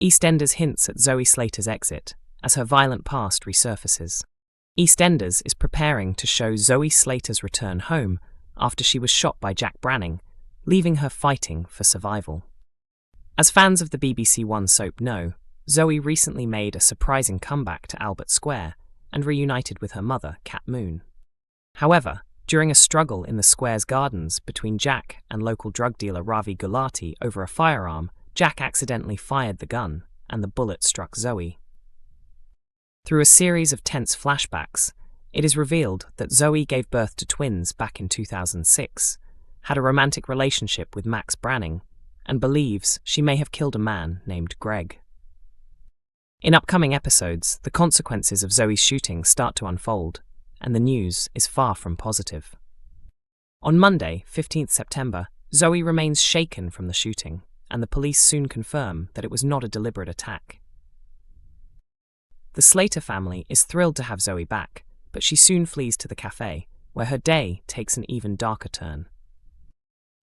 EastEnders hints at Zoe Slater's exit as her violent past resurfaces. EastEnders is preparing to show Zoe Slater's return home after she was shot by Jack Branning, leaving her fighting for survival. As fans of the BBC One soap know, Zoe recently made a surprising comeback to Albert Square and reunited with her mother, Cat Moon. However, during a struggle in the square's gardens between Jack and local drug dealer Ravi Gulati over a firearm, Jack accidentally fired the gun, and the bullet struck Zoe. Through a series of tense flashbacks, it is revealed that Zoe gave birth to twins back in 2006, had a romantic relationship with Max Branning, and believes she may have killed a man named Greg. In upcoming episodes, the consequences of Zoe's shooting start to unfold, and the news is far from positive. On Monday, 15th September, Zoe remains shaken from the shooting, and the police soon confirm that it was not a deliberate attack. The Slater family is thrilled to have Zoe back, but she soon flees to the cafe, where her day takes an even darker turn.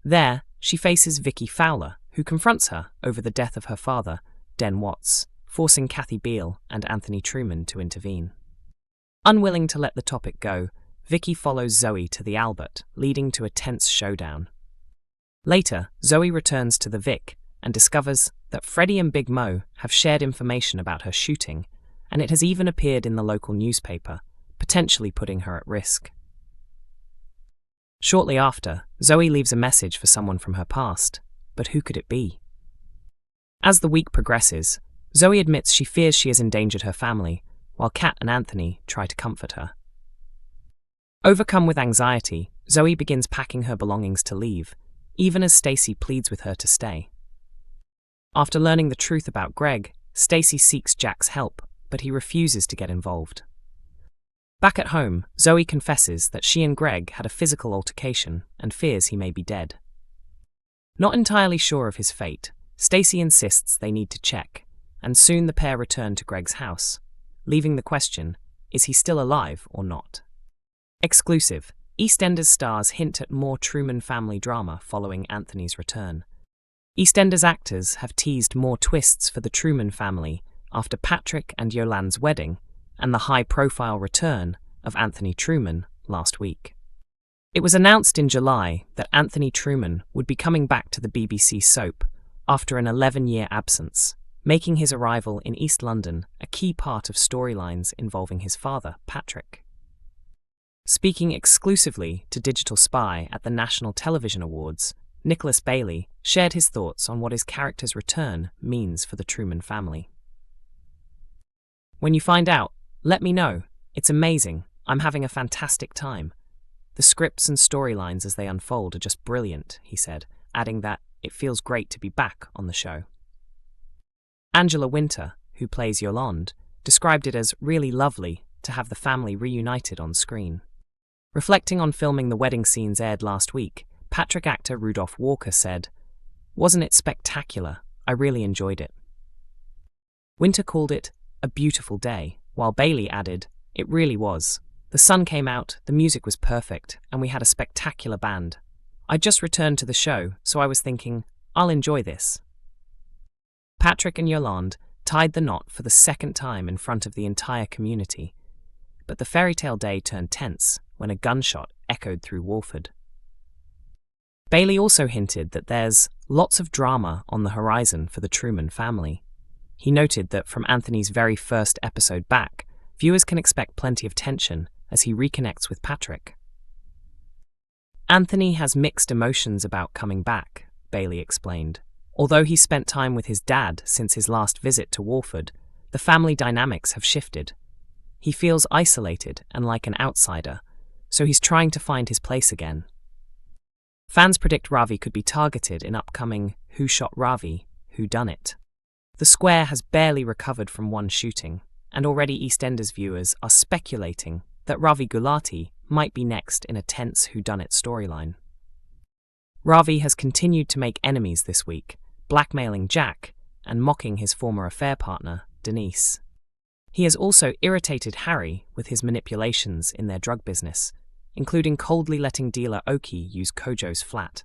There, she faces Vicki Fowler, who confronts her over the death of her father, Den Watts, forcing Kathy Beale and Anthony Truman to intervene. Unwilling to let the topic go, Vicki follows Zoe to the Albert, leading to a tense showdown. Later, Zoe returns to the Vic and discovers that Freddie and Big Mo have shared information about her shooting, and it has even appeared in the local newspaper, potentially putting her at risk. Shortly after, Zoe leaves a message for someone from her past, but who could it be? As the week progresses, Zoe admits she fears she has endangered her family, while Kat and Anthony try to comfort her. Overcome with anxiety, Zoe begins packing her belongings to leave, even as Stacy pleads with her to stay. After learning the truth about Greg, Stacy seeks Jack's help, but he refuses to get involved. Back at home, Zoe confesses that she and Greg had a physical altercation and fears he may be dead. Not entirely sure of his fate, Stacy insists they need to check, and soon the pair return to Greg's house, leaving the question, is he still alive or not? Exclusive, EastEnders stars hint at more Truman family drama following Anthony's return. EastEnders actors have teased more twists for the Truman family after Patrick and Yolande's wedding and the high-profile return of Anthony Truman last week. It was announced in July that Anthony Truman would be coming back to the BBC soap after an 11-year absence, making his arrival in East London a key part of storylines involving his father, Patrick. Speaking exclusively to Digital Spy at the National Television Awards, Nicholas Bailey shared his thoughts on what his character's return means for the Truman family. "When you find out, let me know. It's amazing. I'm having a fantastic time. The scripts and storylines as they unfold are just brilliant," he said, adding that it feels great to be back on the show. Angela Winter, who plays Yolande, described it as really lovely to have the family reunited on screen. Reflecting on filming the wedding scenes aired last week, Patrick actor Rudolph Walker said, "Wasn't it spectacular? I really enjoyed it." Winter called it a beautiful day, while Bailey added, "It really was. The sun came out, the music was perfect, and we had a spectacular band. I just returned to the show, so I was thinking, I'll enjoy this." Patrick and Yolande tied the knot for the second time in front of the entire community, but the fairy tale day turned tense when a gunshot echoed through Walford. Bailey also hinted that there's lots of drama on the horizon for the Truman family. He noted that from Anthony's very first episode back, viewers can expect plenty of tension as he reconnects with Patrick. Anthony has mixed emotions about coming back, Bailey explained. Although he spent time with his dad since his last visit to Walford, the family dynamics have shifted. He feels isolated and like an outsider, so he's trying to find his place again. Fans predict Ravi could be targeted in upcoming Who Shot Ravi? Who Done It? The Square has barely recovered from one shooting, and already EastEnders viewers are speculating that Ravi Gulati might be next in a tense whodunit storyline. Ravi has continued to make enemies this week, blackmailing Jack and mocking his former affair partner, Denise. He has also irritated Harry with his manipulations in their drug business, including coldly letting dealer Oki use Kojo's flat.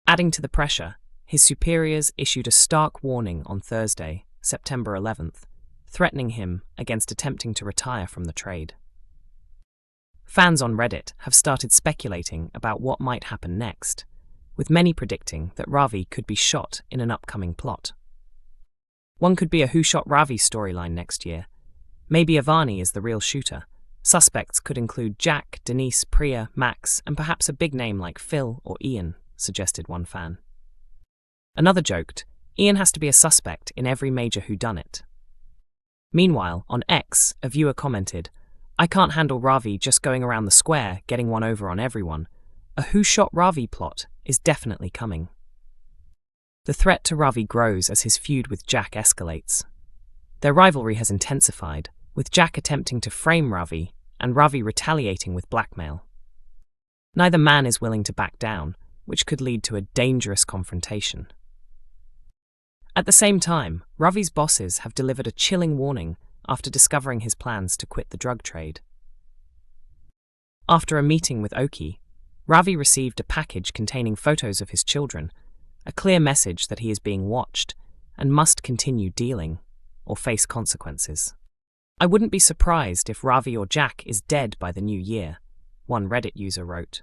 Adding to the pressure, his superiors issued a stark warning on Thursday September 11th, threatening him against attempting to retire from the trade. Fans on Reddit have started speculating about what might happen next, with many predicting that Ravi could be shot in an upcoming plot. One could be a Who Shot Ravi storyline next year. Maybe Avani is the real shooter. Suspects could include Jack, Denise, Priya, Max, and perhaps a big name like Phil or Ian, suggested one fan. Another joked, Ian has to be a suspect in every major whodunit. Meanwhile, on X, a viewer commented, I can't handle Ravi just going around the square, getting one over on everyone. A Who Shot Ravi plot is definitely coming. The threat to Ravi grows as his feud with Jack escalates. Their rivalry has intensified, with Jack attempting to frame Ravi and Ravi retaliating with blackmail. Neither man is willing to back down, which could lead to a dangerous confrontation. At the same time, Ravi's bosses have delivered a chilling warning after discovering his plans to quit the drug trade. After a meeting with Oki, Ravi received a package containing photos of his children, a clear message that he is being watched and must continue dealing or face consequences. I wouldn't be surprised if Ravi or Jack is dead by the new year, one Reddit user wrote.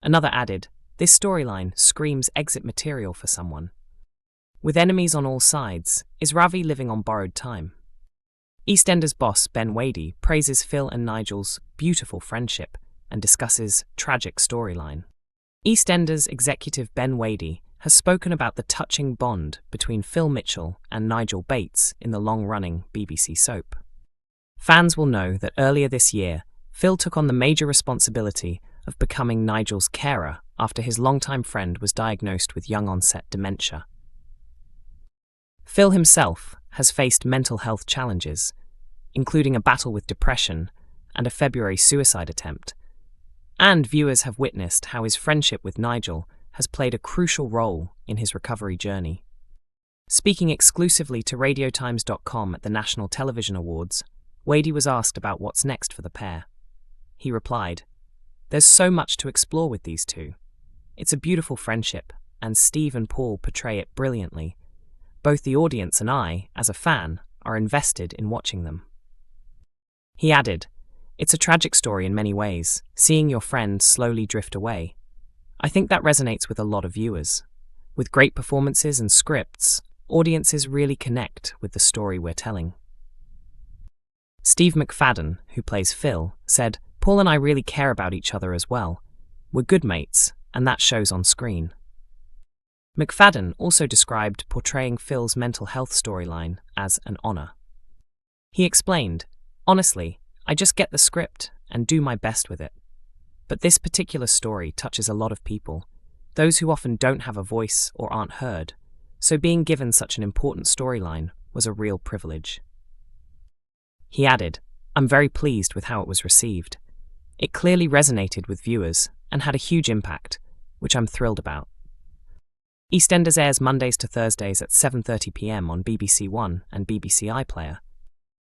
Another added, this storyline screams exit material for someone. With enemies on all sides, is Ravi living on borrowed time? EastEnders boss Ben Wadey praises Phil and Nigel's beautiful friendship and discusses tragic storyline. EastEnders executive Ben Wadey has spoken about the touching bond between Phil Mitchell and Nigel Bates in the long-running BBC soap. Fans will know that earlier this year, Phil took on the major responsibility of becoming Nigel's carer after his longtime friend was diagnosed with young-onset dementia. Phil himself has faced mental health challenges, including a battle with depression and a February suicide attempt, and viewers have witnessed how his friendship with Nigel has played a crucial role in his recovery journey. Speaking exclusively to RadioTimes.com at the National Television Awards, Wadey was asked about what's next for the pair. He replied, "There's so much to explore with these two. It's a beautiful friendship, and Steve and Paul portray it brilliantly. Both the audience and I, as a fan, are invested in watching them." He added, "It's a tragic story in many ways, seeing your friend slowly drift away. I think that resonates with a lot of viewers. With great performances and scripts, audiences really connect with the story we're telling." Steve McFadden, who plays Phil, said, "Paul and I really care about each other as well. We're good mates, and that shows on screen." McFadden also described portraying Phil's mental health storyline as an honor. He explained, "Honestly, I just get the script and do my best with it. But this particular story touches a lot of people, those who often don't have a voice or aren't heard, so being given such an important storyline was a real privilege." He added, "I'm very pleased with how it was received. It clearly resonated with viewers and had a huge impact, which I'm thrilled about." EastEnders airs Mondays to Thursdays at 7:30 p.m. on BBC One and BBC iPlayer,